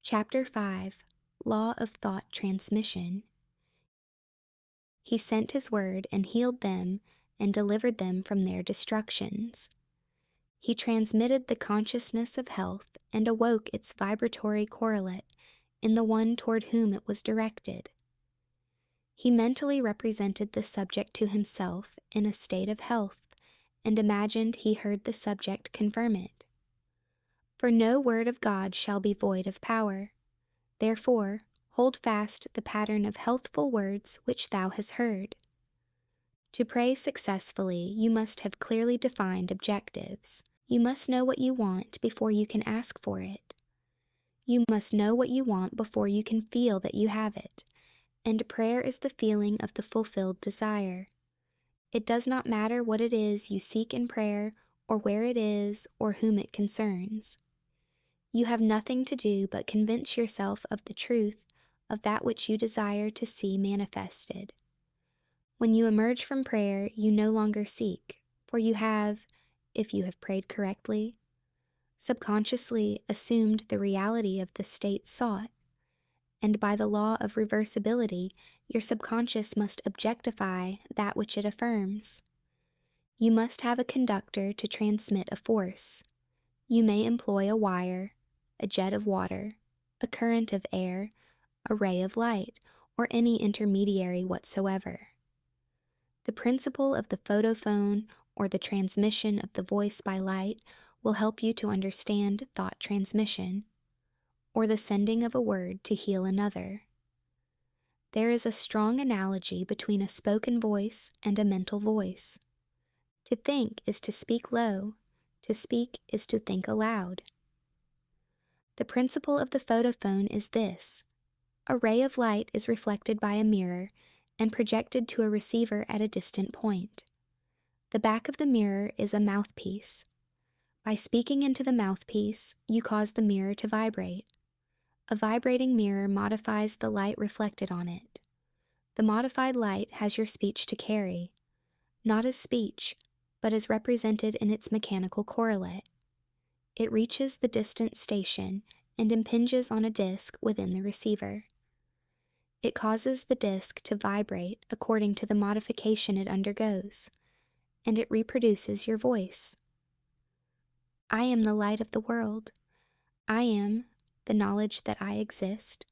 Chapter 5, Law of Thought Transmission. He sent his word and healed them and delivered them from their destructions. He transmitted the consciousness of health and awoke its vibratory correlate in the one toward whom it was directed. He mentally represented the subject to himself in a state of health and imagined he heard the subject confirm it. For no word of God shall be void of power. Therefore, hold fast the pattern of healthful words which thou hast heard. To pray successfully, you must have clearly defined objectives. You must know what you want before you can ask for it. You must know what you want before you can feel that you have it, and prayer is the feeling of the fulfilled desire. It does not matter what it is you seek in prayer, or where it is, or whom it concerns. You have nothing to do but convince yourself of the truth of that which you desire to see manifested. When you emerge from prayer, you no longer seek, for you have, if you have prayed correctly, subconsciously assumed the reality of the state sought, and by the law of reversibility, your subconscious must objectify that which it affirms. You must have a conductor to transmit a force. You may employ a wire, a jet of water, a current of air, a ray of light, or any intermediary whatsoever. The principle of the photophone, or the transmission of the voice by light, will help you to understand thought transmission, or the sending of a word to heal another. There is a strong analogy between a spoken voice and a mental voice. To think is to speak low, to speak is to think aloud. The principle of the photophone is this: a ray of light is reflected by a mirror and projected to a receiver at a distant point. The back of the mirror is a mouthpiece. By speaking into the mouthpiece, you cause the mirror to vibrate. A vibrating mirror modifies the light reflected on it. The modified light has your speech to carry, not as speech, but as represented in its mechanical correlate. It reaches the distant station and impinges on a disc within the receiver. It causes the disc to vibrate according to the modification it undergoes, and it reproduces your voice. I am the light of the world. I am the knowledge that I exist,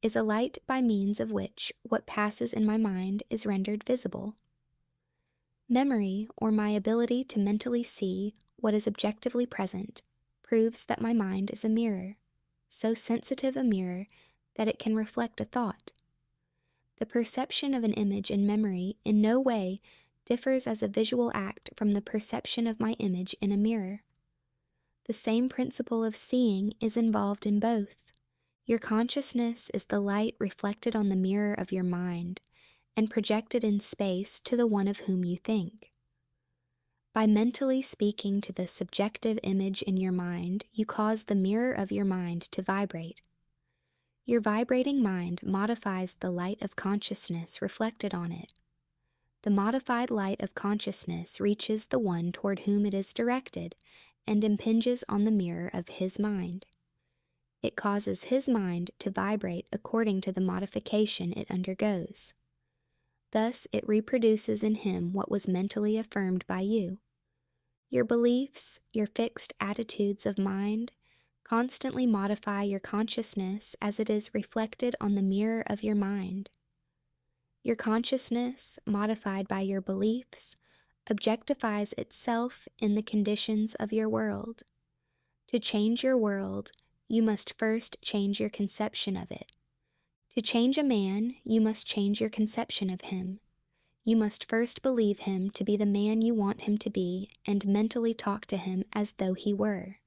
is a light by means of which what passes in my mind is rendered visible. Memory, or my ability to mentally see what is objectively present, proves that my mind is a mirror, so sensitive a mirror that it can reflect a thought. The perception of an image in memory in no way differs as a visual act from the perception of my image in a mirror. The same principle of seeing is involved in both. Your consciousness is the light reflected on the mirror of your mind and projected in space to the one of whom you think. By mentally speaking to the subjective image in your mind, you cause the mirror of your mind to vibrate. Your vibrating mind modifies the light of consciousness reflected on it. The modified light of consciousness reaches the one toward whom it is directed and impinges on the mirror of his mind. It causes his mind to vibrate according to the modification it undergoes. Thus it reproduces in him what was mentally affirmed by you. Your beliefs, your fixed attitudes of mind, constantly modify your consciousness as it is reflected on the mirror of your mind. Your consciousness, modified by your beliefs, objectifies itself in the conditions of your world. To change your world, you must first change your conception of it. To change a man, you must change your conception of him. You must first believe him to be the man you want him to be and mentally talk to him as though he were.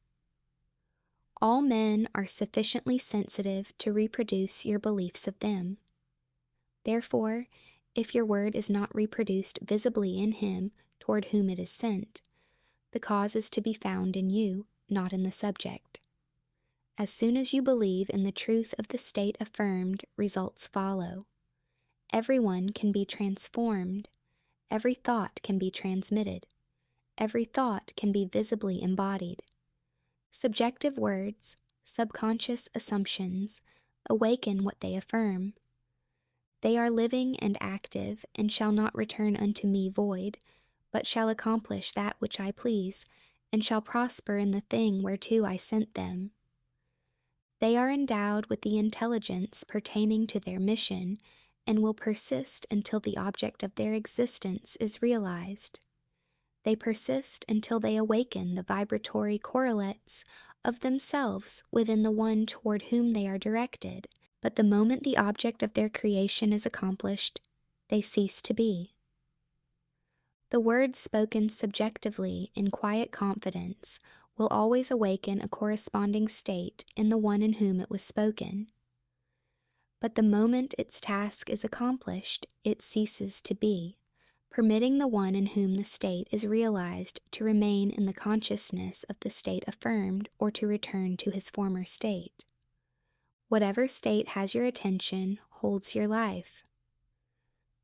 All men are sufficiently sensitive to reproduce your beliefs of them. Therefore, if your word is not reproduced visibly in him toward whom it is sent, the cause is to be found in you, not in the subject. As soon as you believe in the truth of the state affirmed, results follow. Everyone can be transformed. Every thought can be transmitted. Every thought can be visibly embodied. Subjective words, subconscious assumptions, awaken what they affirm. They are living and active, and shall not return unto me void, but shall accomplish that which I please, and shall prosper in the thing whereto I sent them. They are endowed with the intelligence pertaining to their mission, and will persist until the object of their existence is realized. They persist until they awaken the vibratory correlates of themselves within the one toward whom they are directed, but the moment the object of their creation is accomplished, they cease to be. The word spoken subjectively in quiet confidence will always awaken a corresponding state in the one in whom it was spoken. But the moment its task is accomplished, it ceases to be, permitting the one in whom the state is realized to remain in the consciousness of the state affirmed or to return to his former state. Whatever state has your attention holds your life.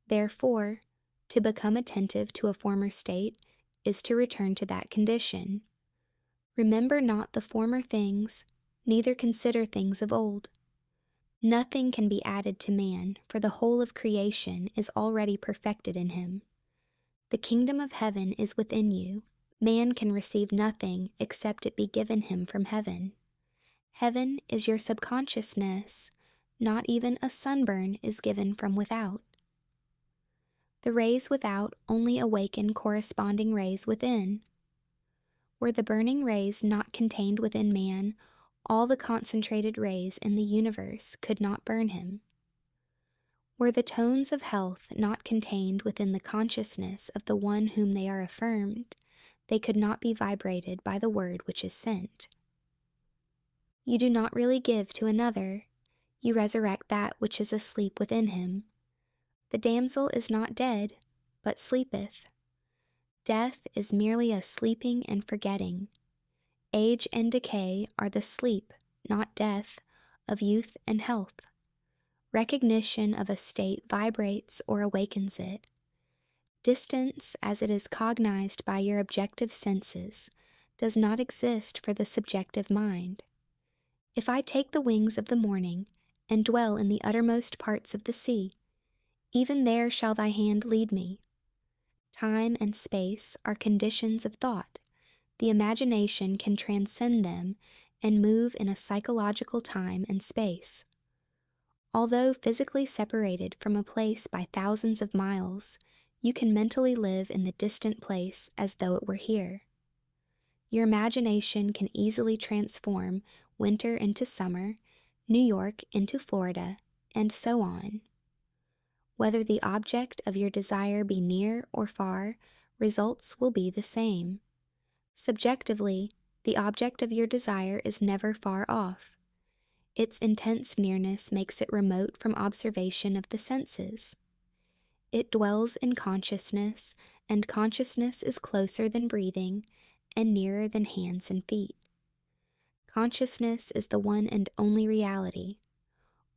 Therefore, to become attentive to a former state is to return to that condition. Remember not the former things, neither consider things of old. Nothing can be added to man, for the whole of creation is already perfected in him. The kingdom of heaven is within you. Man can receive nothing except it be given him from heaven. Heaven is your subconsciousness. Not even a sunburn is given from without. The rays without only awaken corresponding rays within. Were the burning rays not contained within man, all the concentrated rays in the universe could not burn him. Were the tones of health not contained within the consciousness of the one whom they are affirmed, they could not be vibrated by the word which is sent. You do not really give to another, you resurrect that which is asleep within him. The damsel is not dead, but sleepeth. Death is merely a sleeping and forgetting. Age and decay are the sleep, not death, of youth and health. Recognition of a state vibrates or awakens it. Distance, as it is cognized by your objective senses, does not exist for the subjective mind. If I take the wings of the morning and dwell in the uttermost parts of the sea, even there shall thy hand lead me. Time and space are conditions of thought. The imagination can transcend them and move in a psychological time and space. Although physically separated from a place by thousands of miles, you can mentally live in the distant place as though it were here. Your imagination can easily transform winter into summer, New York into Florida, and so on. Whether the object of your desire be near or far, results will be the same. Subjectively, the object of your desire is never far off. Its intense nearness makes it remote from observation of the senses. It dwells in consciousness, and consciousness is closer than breathing and nearer than hands and feet. Consciousness is the one and only reality.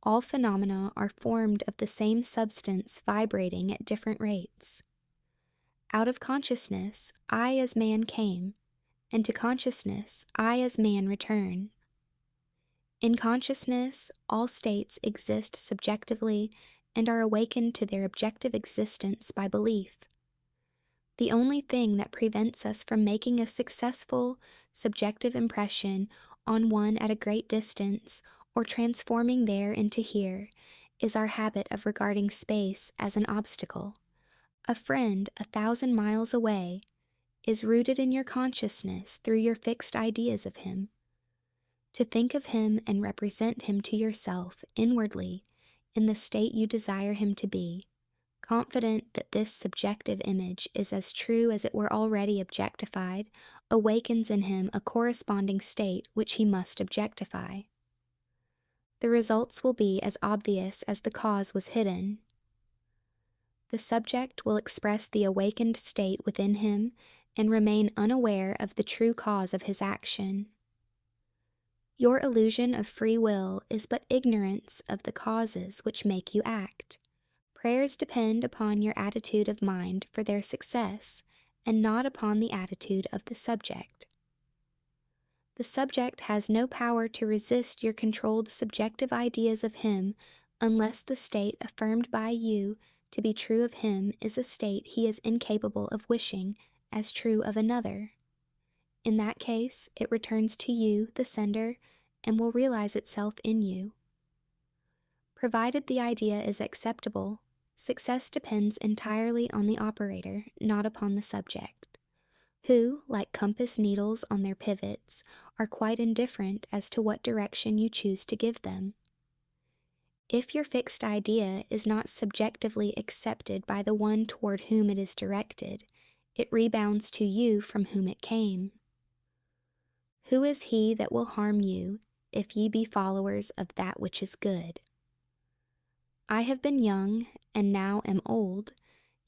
All phenomena are formed of the same substance vibrating at different rates. Out of consciousness, I as man came, and to consciousness, I as man return. In consciousness, all states exist subjectively and are awakened to their objective existence by belief. The only thing that prevents us from making a successful, subjective impression on one at a great distance or transforming there into here is our habit of regarding space as an obstacle. A friend 1,000 miles away is rooted in your consciousness through your fixed ideas of him. To think of him and represent him to yourself inwardly in the state you desire him to be, confident that this subjective image is as true as it were already objectified, awakens in him a corresponding state which he must objectify. The results will be as obvious as the cause was hidden. The subject will express the awakened state within him and remain unaware of the true cause of his action. Your illusion of free will is but ignorance of the causes which make you act. Prayers depend upon your attitude of mind for their success, and not upon the attitude of the subject. The subject has no power to resist your controlled subjective ideas of him unless the state affirmed by you to be true of him is a state he is incapable of wishing as true of another. In that case, it returns to you, the sender, and will realize itself in you. Provided the idea is acceptable, success depends entirely on the operator, not upon the subject, who, like compass needles on their pivots, are quite indifferent as to what direction you choose to give them. If your fixed idea is not subjectively accepted by the one toward whom it is directed, it rebounds to you from whom it came. Who is he that will harm you, if ye be followers of that which is good? I have been young, and now am old,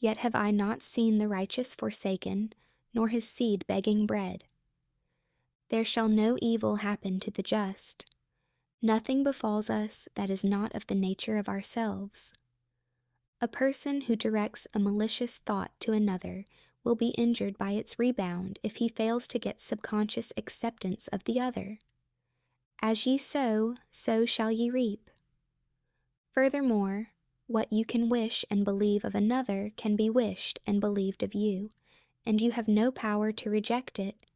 yet have I not seen the righteous forsaken, nor his seed begging bread. There shall no evil happen to the just. Nothing befalls us that is not of the nature of ourselves. A person who directs a malicious thought to another will be injured by its rebound if he fails to get subconscious acceptance of the other. As ye sow, so shall ye reap. Furthermore, what you can wish and believe of another can be wished and believed of you, and you have no power to reject it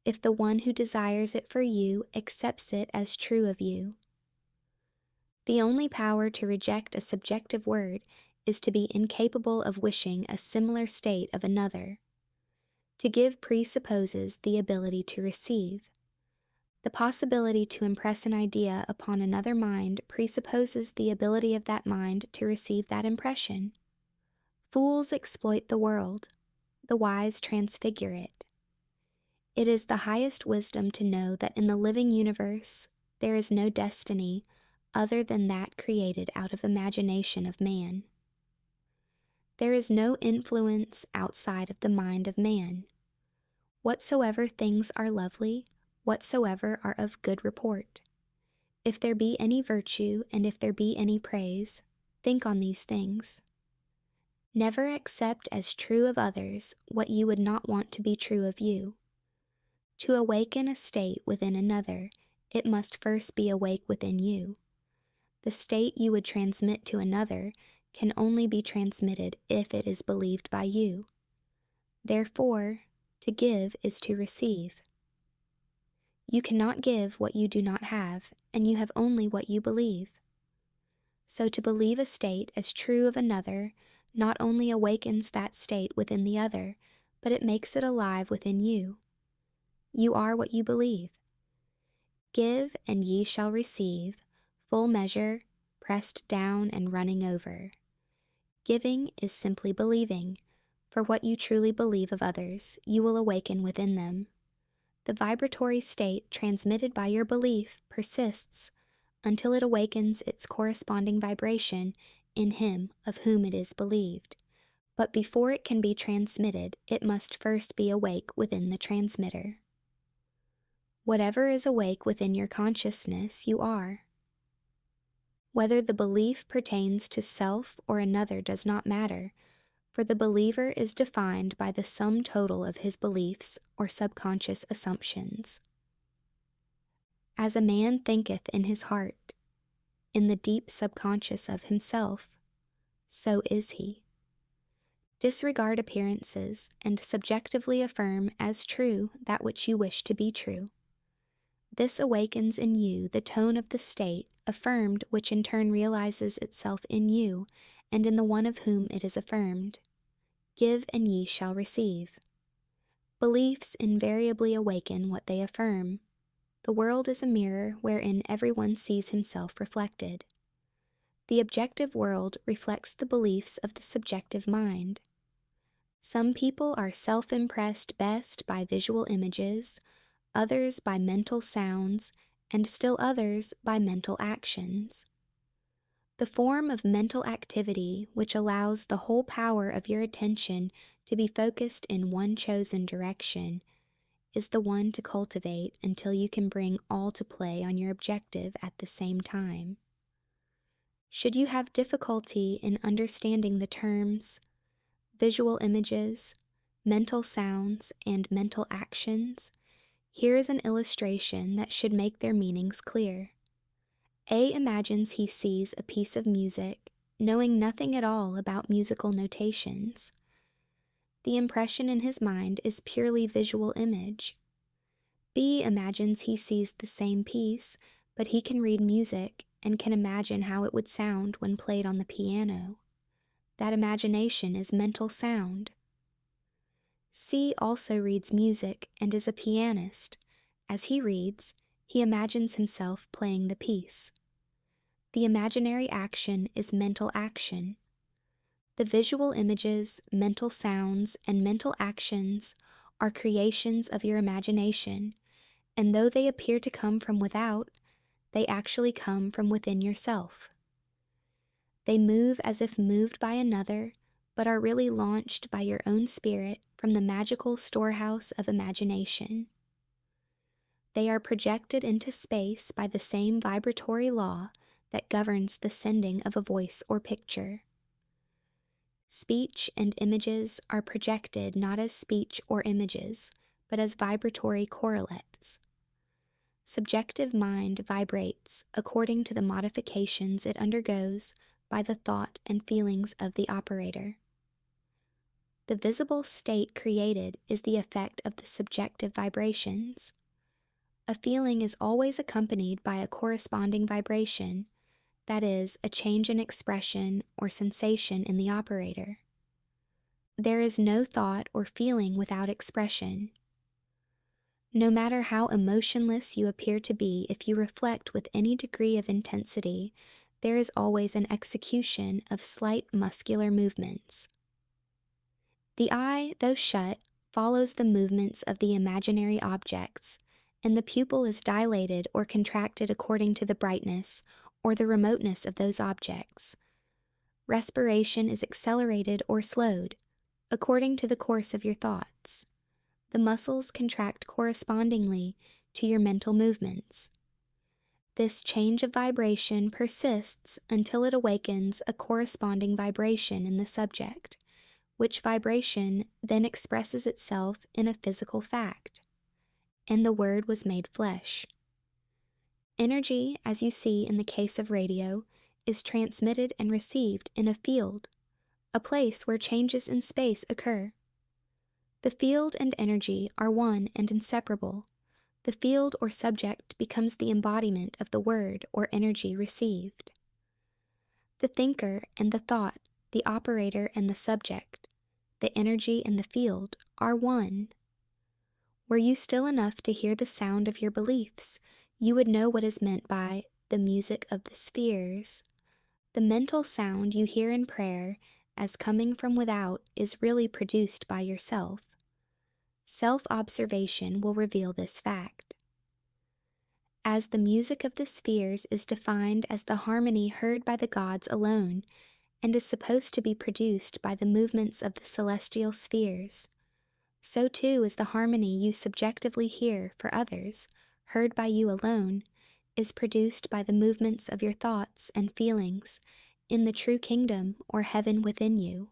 if the one who desires it for you accepts it as true of you. The only power to reject a subjective word is to be incapable of wishing a similar state of another. To give presupposes the ability to receive. The possibility to impress an idea upon another mind presupposes the ability of that mind to receive that impression. Fools exploit the world, the wise transfigure it. It is the highest wisdom to know that in the living universe there is no destiny other than that created out of imagination of man. There is no influence outside of the mind of man. Whatsoever things are lovely, whatsoever are of good report. If there be any virtue, and if there be any praise, think on these things. Never accept as true of others what you would not want to be true of you. To awaken a state within another, it must first be awake within you. The state you would transmit to another can only be transmitted if it is believed by you. Therefore, to give is to receive. You cannot give what you do not have, and you have only what you believe. So to believe a state as true of another not only awakens that state within the other, but it makes it alive within you. You are what you believe. Give, and ye shall receive, full measure, pressed down and running over. Giving is simply believing, for what you truly believe of others, you will awaken within them. The vibratory state transmitted by your belief persists until it awakens its corresponding vibration in him of whom it is believed. But before it can be transmitted, it must first be awake within the transmitter. Whatever is awake within your consciousness, you are. Whether the belief pertains to self or another does not matter, for the believer is defined by the sum total of his beliefs or subconscious assumptions. As a man thinketh in his heart, in the deep subconscious of himself, so is he. Disregard appearances and subjectively affirm as true that which you wish to be true. This awakens in you the tone of the state affirmed, which in turn realizes itself in you and in the one of whom it is affirmed. Give, and ye shall receive. Beliefs invariably awaken what they affirm. The world is a mirror wherein everyone sees himself reflected. The objective world reflects the beliefs of the subjective mind. Some people are self-impressed best by visual images, others by mental sounds, and still others by mental actions. The form of mental activity which allows the whole power of your attention to be focused in one chosen direction is the one to cultivate until you can bring all to play on your objective at the same time. Should you have difficulty in understanding the terms, visual images, mental sounds, and mental actions, Here is an illustration that should make their meanings clear. A imagines he sees a piece of music, knowing nothing at all about musical notations. The impression in his mind is purely visual image. B imagines he sees the same piece, but he can read music and can imagine how it would sound when played on the piano. That imagination is mental sound. C also reads music and is a pianist. As he reads, he imagines himself playing the piece. The imaginary action is mental action. The visual images, mental sounds, and mental actions are creations of your imagination, and though they appear to come from without, they actually come from within yourself. They move as if moved by another, but are really launched by your own spirit from the magical storehouse of imagination. They are projected into space by the same vibratory law that governs the sending of a voice or picture. Speech and images are projected not as speech or images, but as vibratory correlates. Subjective mind vibrates according to the modifications it undergoes by the thought and feelings of the operator. The visible state created is the effect of the subjective vibrations. A feeling is always accompanied by a corresponding vibration, that is, a change in expression or sensation in the operator. There is no thought or feeling without expression. No matter how emotionless you appear to be, if you reflect with any degree of intensity, there is always an execution of slight muscular movements. The eye, though shut, follows the movements of the imaginary objects, and the pupil is dilated or contracted according to the brightness or the remoteness of those objects. Respiration is accelerated or slowed, according to the course of your thoughts. The muscles contract correspondingly to your mental movements. This change of vibration persists until it awakens a corresponding vibration in the subject, which vibration then expresses itself in a physical fact. And the Word was made flesh. Energy, as you see in the case of radio, is transmitted and received in a field, a place where changes in space occur. The field and energy are one and inseparable. The field or subject becomes the embodiment of the word or energy received. The thinker and the thought, the operator and the subject, the energy and the field are one. Were you still enough to hear the sound of your beliefs, you would know what is meant by the music of the spheres. The mental sound you hear in prayer as coming from without is really produced by yourself. Self-observation will reveal this fact. As the music of the spheres is defined as the harmony heard by the gods alone, and is supposed to be produced by the movements of the celestial spheres, so too is the harmony you subjectively hear for others, heard by you alone, is produced by the movements of your thoughts and feelings in the true kingdom or heaven within you.